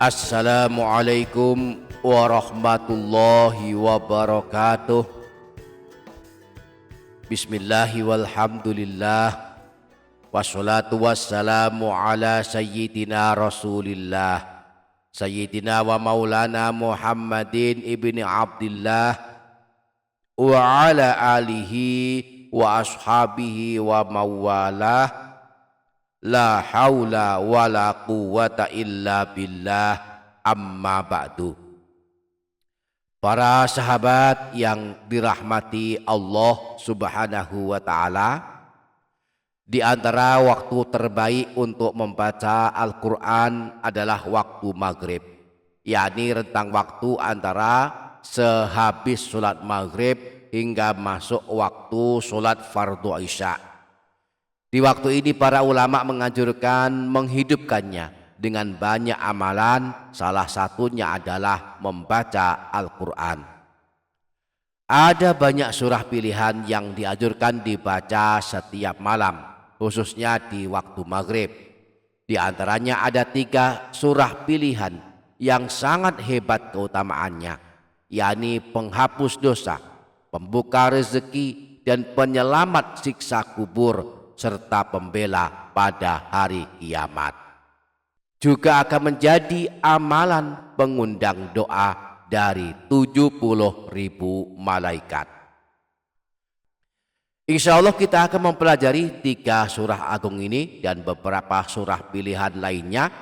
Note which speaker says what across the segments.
Speaker 1: Assalamualaikum warahmatullahi wabarakatuh. Bismillahi walhamdulillah. Wassalatu wassalamu ala sayyidina rasulillah Sayyidina wa maulana Muhammadin ibni Abdillah wa ala alihi wa ashabihi wa mawalah. La haula wa la quwwata illa billah, amma ba'du. Para sahabat yang dirahmati Allah subhanahu wa ta'ala, di antara waktu terbaik untuk membaca Al-Quran adalah waktu maghrib, yakni rentang waktu antara sehabis sholat maghrib hingga masuk waktu sholat fardu isya. Di waktu ini para ulama menganjurkan menghidupkannya dengan banyak amalan, salah satunya adalah membaca Al-Quran. Ada banyak surah pilihan yang dianjurkan dibaca setiap malam, khususnya di waktu maghrib. Di antaranya ada 3 surah pilihan yang sangat hebat keutamaannya, yakni penghapus dosa, pembuka rezeki, dan penyelamat siksa kubur, serta pembela pada hari kiamat. Juga akan menjadi amalan pengundang doa dari 70.000 malaikat. Insya Allah kita akan mempelajari 3 surah agung ini dan beberapa surah pilihan lainnya.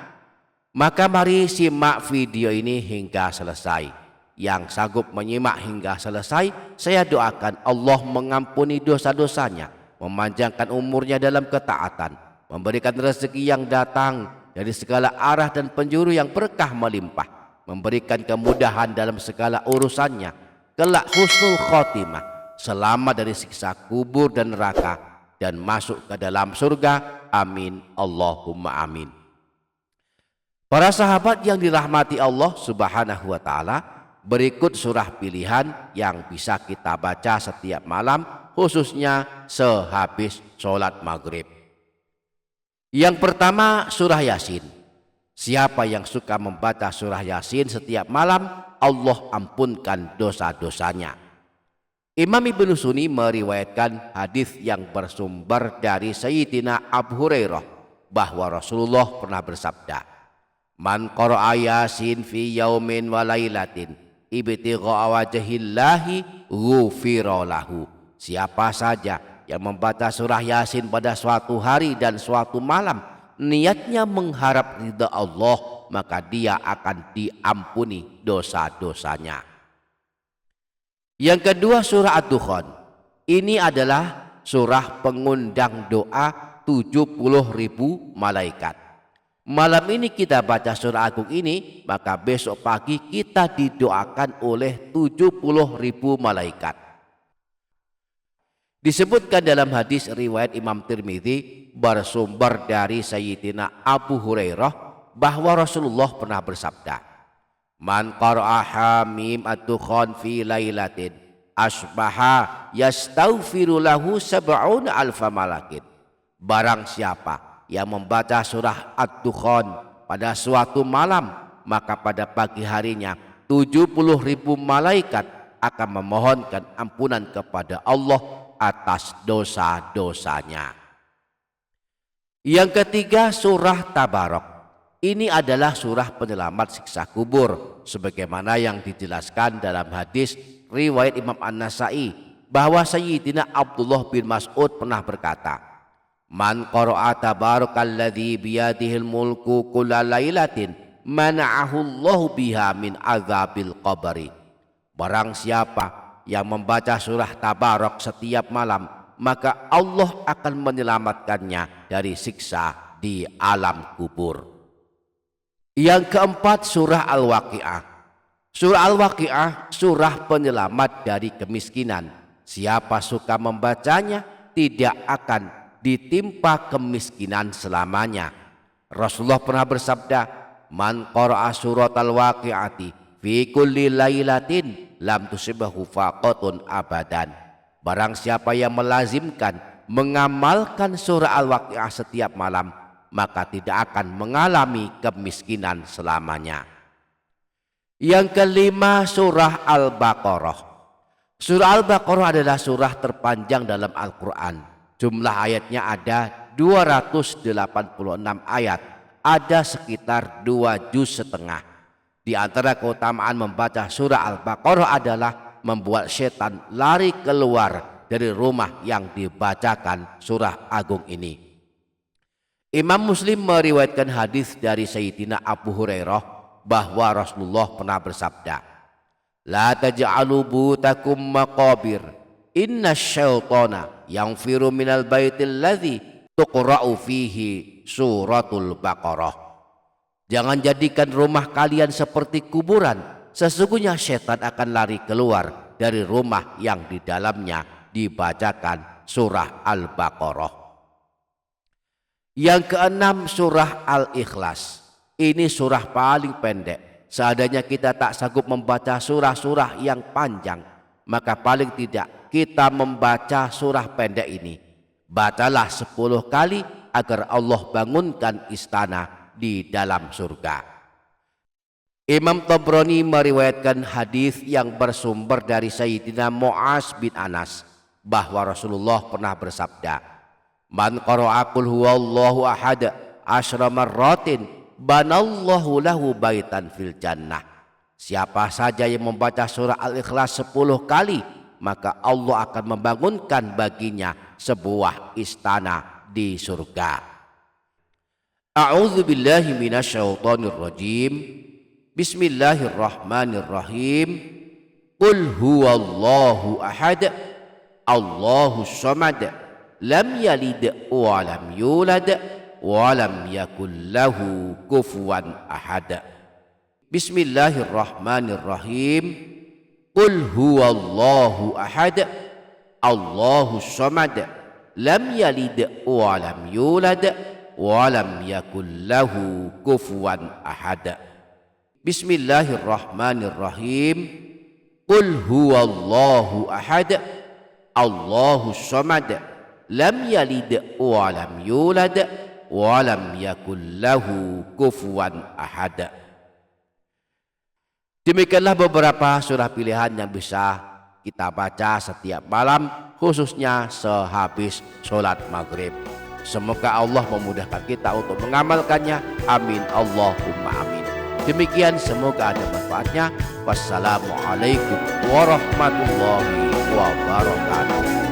Speaker 1: Maka mari simak video ini hingga selesai. Yang sanggup menyimak hingga selesai, saya doakan Allah mengampuni dosa-dosanya, memanjangkan umurnya dalam ketaatan, memberikan rezeki yang datang dari segala arah dan penjuru yang berkah melimpah, memberikan kemudahan dalam segala urusannya, kelak husnul khotimah, selamat dari siksa kubur dan neraka, dan masuk ke dalam surga. Amin Allahumma amin. Para sahabat yang dirahmati Allah subhanahu wa ta'ala, berikut surah pilihan yang bisa kita baca setiap malam, khususnya sehabis sholat maghrib. Yang pertama, surah Yasin. Siapa yang suka membaca surah Yasin setiap malam, Allah ampunkan dosa-dosanya. Imam Ibnu Sunni meriwayatkan hadis yang bersumber dari Sayyidina Abu Hurairah bahwa Rasulullah pernah bersabda, "Man qara'a Yasin fi yaumin wa lailatin ibtigha'a wajhillahi ghufira lahu." Siapa saja yang membaca surah Yasin pada suatu hari dan suatu malam, niatnya mengharap ridha Allah, maka dia akan diampuni dosa-dosanya. Yang kedua, surah Ad-Dukhan. Ini adalah surah pengundang doa 70.000 malaikat. Malam ini kita baca surah agung ini, maka besok pagi kita didoakan oleh 70.000 malaikat. Disebutkan dalam hadis riwayat Imam Tirmidzi bersumber dari Sayyidina Abu Hurairah bahwa Rasulullah pernah bersabda, "Man qara'a Hamim ad-Dukhan fi lailatin asbaha yastaghfiru lahu sab'una alfa malakin." Barang siapa yang membaca surah Ad-Dukhan pada suatu malam, maka pada pagi harinya 70.000 malaikat akan memohonkan ampunan kepada Allah atas dosa-dosanya. Yang ketiga, surah Tabarok. Ini adalah surah penyelamat siksa kubur, sebagaimana yang dijelaskan dalam hadis riwayat Imam An-Nasai bahwa Sayyidina Abdullah bin Mas'ud pernah berkata, "Man qara'a tabarakalladzi biyadihil mulku kulla lailatin mana'ahu Allahu biha min azabil qabri." Barang siapa yang membaca surah Tabarok setiap malam, maka Allah akan menyelamatkannya dari siksa di alam kubur. Yang keempat, surah Al-Waqi'ah. Surah Al-Waqi'ah surah penyelamat dari kemiskinan. Siapa suka membacanya tidak akan ditimpa kemiskinan selamanya. Rasulullah pernah bersabda, "Man qara'a surat al-waqi'ati fi kulli lailatin lam tusibahu faqatun abadan." Barang siapa yang melazimkan mengamalkan surah Al-Waqi'ah setiap malam, maka tidak akan mengalami kemiskinan selamanya. Yang kelima, surah Al-Baqarah. Surah Al-Baqarah adalah surah terpanjang dalam Al-Quran. Jumlah ayatnya ada 286 ayat. Ada sekitar 2 juz setengah. Di antara keutamaan membaca surah Al-Baqarah adalah membuat setan lari keluar dari rumah yang dibacakan surah agung ini. Imam Muslim meriwayatkan hadis dari Sayyidina Abu Hurairah bahwa Rasulullah pernah bersabda, "La taj'alu butakum maqabir, inna syaitana yanfiru minal baitil ladzi tuqra'u fihi suratul Baqarah." Jangan jadikan rumah kalian seperti kuburan. Sesungguhnya setan akan lari keluar dari rumah yang di dalamnya dibacakan surah Al-Baqarah. Yang keenam, surah Al-Ikhlas. Ini surah paling pendek. Seadanya kita tak sanggup membaca surah-surah yang panjang, maka paling tidak kita membaca surah pendek ini. Bacalah 10 kali agar Allah bangunkan istana di dalam surga. Imam Tabrani meriwayatkan hadis yang bersumber dari Sayyidina Mu'az bin Anas bahwa Rasulullah pernah bersabda, "Man qara'a qul huwallahu ahad 10 marratin banallahu lahu baitan fil jannah." Siapa saja yang membaca surah Al-Ikhlas 10 kali, maka Allah akan membangunkan baginya sebuah istana di surga. A'udzu billahi minasyaitonir rajim. Bismillahirrahmanirrahim. Qul huwallahu ahad, Allahus samad, lam yalid wa lam yulad walam yakul lahu kufuwan ahad. Bismillahirrahmanirrahim. Qul huwallahu ahad, Allahus samad, lam yalid wa lam yulad walam yakul lahu kufuwan ahad. Bismillahirrahmanirrahim. Qul huwallahu ahad, Allahus samad, lam yalid wa lam yulad walam yakul lahu kufuwan ahad. Demikianlah beberapa surah pilihan yang bisa kita baca setiap malam, khususnya sehabis sholat maghrib. Semoga Allah memudahkan kita untuk mengamalkannya. Amin Allahumma amin. Demikian, semoga ada manfaatnya. Wassalamualaikum warahmatullahi wabarakatuh.